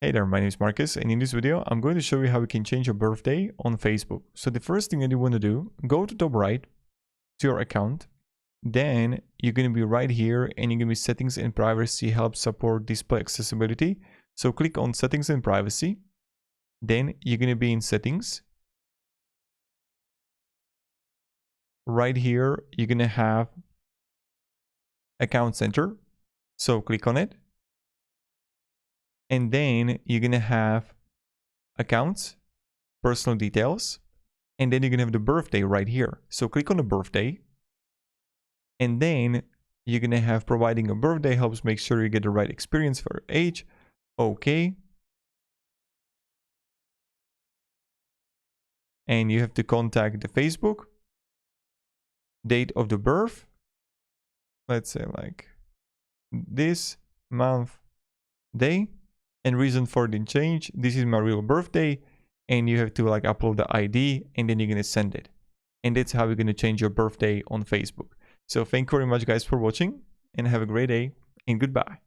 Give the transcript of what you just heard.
Hey there, my name is Marcus, and in this video I'm going to show you how you can change your birthday on Facebook. So the first thing that you want to do, go to top right to your account. Then you're going to be right here and you're going to be settings and privacy, help support display accessibility. So click on settings and privacy. Then you're going to be in settings. Right here, you're going to have account center. So click on it. And then you're going to have accounts, personal details, and then you're going to have the birthday right here. So click on the birthday. And then you're going to have providing a birthday helps make sure you get the right experience for age. Okay. And you have to contact the Facebook. Date of the birth. Let's say like this month, day. And reason for the change, this is my real birthday, and you have to like upload the ID and then you're going to send it. And that's how you're going to change your birthday on Facebook. So thank you very much guys for watching, and have a great day, and goodbye.